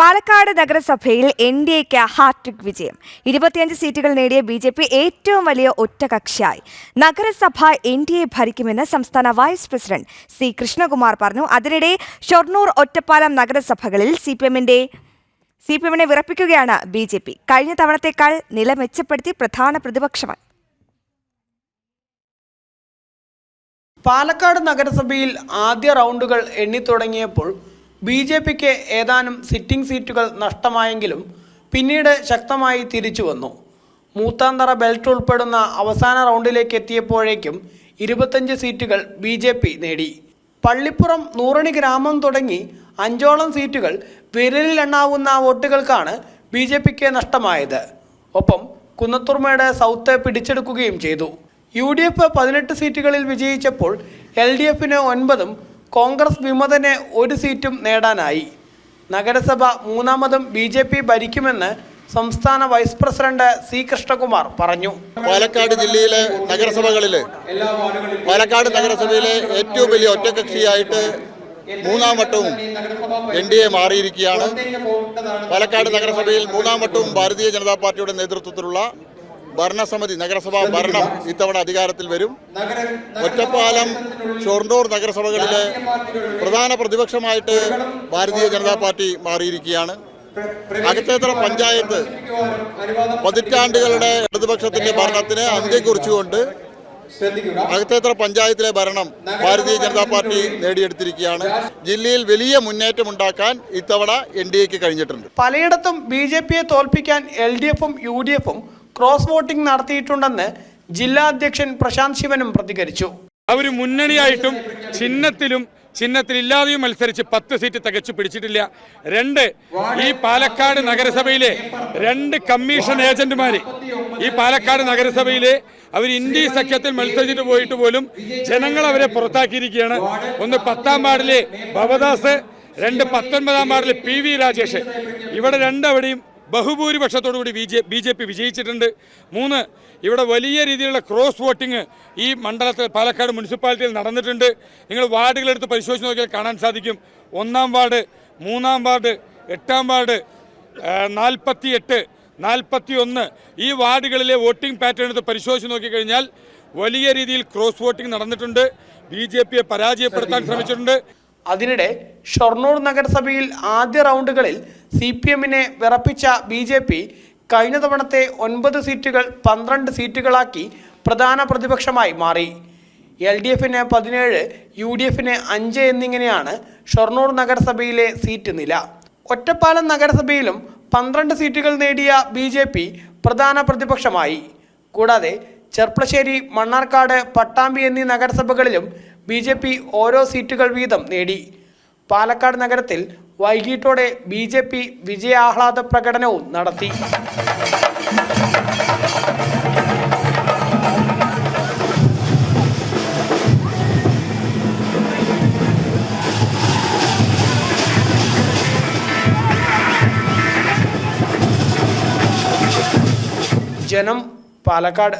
പാലക്കാട് നഗരസഭയിൽ എൻ.ഡി.എക്ക് ഹാട്രിക് വിജയം. 25 സീറ്റുകൾ നേടിയ ബി.ജെ.പി ഏറ്റവും വലിയ ഒറ്റകക്ഷിയായി. നഗരസഭ എൻ.ഡി.എ ഭരിക്കുമെന്ന് സംസ്ഥാന വൈസ് പ്രസിഡന്റ് സി കൃഷ്ണകുമാർ പറഞ്ഞു. അതിനിടെ ഷൊർണൂർ, ഒറ്റപ്പാലം നഗരസഭകളിൽ സിപിഎമ്മിനെ വിറപ്പിക്കുകയാണ് ബി.ജെ.പി. കഴിഞ്ഞ തവണത്തേക്കാൾ നില മെച്ചപ്പെടുത്തി പ്രധാന പ്രതിപക്ഷമായി. പാലക്കാട് നഗരസഭയിൽ ആദ്യ റൗണ്ടുകൾ എണ്ണിത്തുടങ്ങിയപ്പോൾ ബി.ജെ.പിക്ക് ഏതാനും സിറ്റിംഗ് സീറ്റുകൾ നഷ്ടമായെങ്കിലും പിന്നീട് ശക്തമായി തിരിച്ചു വന്നു. മൂത്താന്തറ ബെൽറ്റ് ഉൾപ്പെടുന്ന അവസാന റൗണ്ടിലേക്ക് എത്തിയപ്പോഴേക്കും 25 സീറ്റുകൾ ബി.ജെ.പി നേടി. പള്ളിപ്പുറം, നൂറണി ഗ്രാമം തുടങ്ങി 5ഓളം സീറ്റുകൾ വിരലിലെണ്ണാവുന്ന വോട്ടുകൾക്കാണ് ബി.ജെ.പിക്ക് നഷ്ടമായത്. ഒപ്പം കുന്നത്തൂർമേട് സൗത്ത് പിടിച്ചെടുക്കുകയും ചെയ്തു. UDF 18 സീറ്റുകളിൽ വിജയിച്ചപ്പോൾ LDFന് 9ഉം കോൺഗ്രസ് വിമതന് 1 സീറ്റും നേടാനായി. നഗരസഭ മൂന്നാമതും ബി.ജെ.പി ഭരിക്കുമെന്ന് സംസ്ഥാന വൈസ് പ്രസിഡന്റ് സി കൃഷ്ണകുമാർ പറഞ്ഞു. പാലക്കാട് ജില്ലയിലെ പാലക്കാട് നഗരസഭയിലെ ഏറ്റവും വലിയ ഒറ്റകക്ഷിയായിട്ട് മൂന്നാം വട്ടവും എൻ.ഡി.എ മാറിയിരിക്കുകയാണ്. പാലക്കാട് നഗരസഭയിൽ മൂന്നാം വട്ടവും ഭാരതീയ ജനതാ പാർട്ടിയുടെ നേതൃത്വത്തിലുള്ള ഭരണസമിതി, നഗരസഭാ ഭരണം ഇത്തവണ അധികാരത്തിൽ വരും. ഒറ്റപ്പാലം, ഷൊർണൂർ നഗരസഭകളിലെ പ്രധാന പ്രതിപക്ഷമായിട്ട് ഭാരതീയ ജനതാ പാർട്ടി മാറിയിരിക്കുകയാണ്. അകത്തേത്തറ പഞ്ചായത്ത് പതിറ്റാണ്ടുകളുടെ ഇടതുപക്ഷത്തിന്റെ ഭരണത്തിന് അന്ത്യം കുറിച്ചുകൊണ്ട് അകത്തേത്തറ പഞ്ചായത്തിലെ ഭരണം ഭാരതീയ ജനതാ പാർട്ടി നേടിയെടുത്തിരിക്കുകയാണ്. ജില്ലയിൽ വലിയ മുന്നേറ്റമുണ്ടാക്കാൻ ഇത്തവണ എൻ.ഡി.എക്ക് കഴിഞ്ഞിട്ടുണ്ട്. പലയിടത്തും ബി.ജെ.പിയെ തോൽപ്പിക്കാൻ LDFും UDFും ക്രോസ് വോട്ടിംഗ് നടത്തിയിട്ടുണ്ടെന്ന് ജില്ലാ അധ്യക്ഷൻ പ്രശാന്ത് ശിവനും പ്രതികരിച്ചു. അവർ മുന്നണിയായിട്ടും ചിഹ്നത്തിലില്ലാതെയും മത്സരിച്ച് 10 സീറ്റ് തികച്ചു പിടിച്ചിട്ടില്ല. 2 ഈ പാലക്കാട് നഗരസഭയിലെ 2 കമ്മീഷൻ ഏജന്റുമാര് ഈ പാലക്കാട് നഗരസഭയിലെ അവർ ഇന്ത്യ സഖ്യത്തിൽ മത്സരിച്ചിട്ട് പോയിട്ട് പോലും ജനങ്ങൾ അവരെ പുറത്താക്കിയിരിക്കുകയാണ്. ഒന്ന് 10ാം വാർഡിലെ ഭവദാസ്, 2 19ാം വാർഡിലെ PV രാജേഷ്. ഇവിടെ 2 അവിടെയും ബഹുഭൂരിപക്ഷത്തോടുകൂടി ബി.ജെ.പി വിജയിച്ചിട്ടുണ്ട്. 3 ഇവിടെ വലിയ രീതിയിലുള്ള ക്രോസ് വോട്ടിംഗ് ഈ മണ്ഡലത്തിൽ പാലക്കാട് മുനിസിപ്പാലിറ്റിയിൽ നടന്നിട്ടുണ്ട്. നിങ്ങൾ വാർഡുകളെടുത്ത് പരിശോധിച്ച് നോക്കിയാൽ കാണാൻ സാധിക്കും. 1ാം വാർഡ്, 3ാം വാർഡ്, 8ാം വാർഡ്, 48, 41 ഈ വാർഡുകളിലെ വോട്ടിംഗ് പാറ്റേൺ എടുത്ത് പരിശോധിച്ച് നോക്കിക്കഴിഞ്ഞാൽ വലിയ രീതിയിൽ ക്രോസ് വോട്ടിംഗ് നടന്നിട്ടുണ്ട്. ബി.ജെ.പിയെ പരാജയപ്പെടുത്താൻ ശ്രമിച്ചിട്ടുണ്ട്. അതിനിടെ ഷൊർണൂർ നഗരസഭയിൽ ആദ്യ റൗണ്ടുകളിൽ CPMനെ വിറപ്പിച്ച ബി.ജെ.പി കഴിഞ്ഞ തവണത്തെ 9 സീറ്റുകൾ 12 സീറ്റുകളാക്കി പ്രധാന പ്രതിപക്ഷമായി മാറി. LDFന് 17, UDFന് 5 എന്നിങ്ങനെയാണ് ഷൊർണൂർ നഗരസഭയിലെ സീറ്റ് നില. ഒറ്റപ്പാലം നഗരസഭയിലും 12 സീറ്റുകൾ നേടിയ ബി.ജെ.പി പ്രധാന പ്രതിപക്ഷമായി. കൂടാതെ ചെർപ്പളശ്ശേരി, മണ്ണാർക്കാട്, പട്ടാമ്പി എന്നീ നഗരസഭകളിലും ബി.ജെ.പി ഓരോ സീറ്റുകൾ വീതം നേടി. പാലക്കാട് നഗരത്തിൽ വൈകിട്ടോടെ ബി.ജെ.പി വിജയാഹ്ലാദ പ്രകടനവും നടത്തി. ജനം, പാലക്കാട്.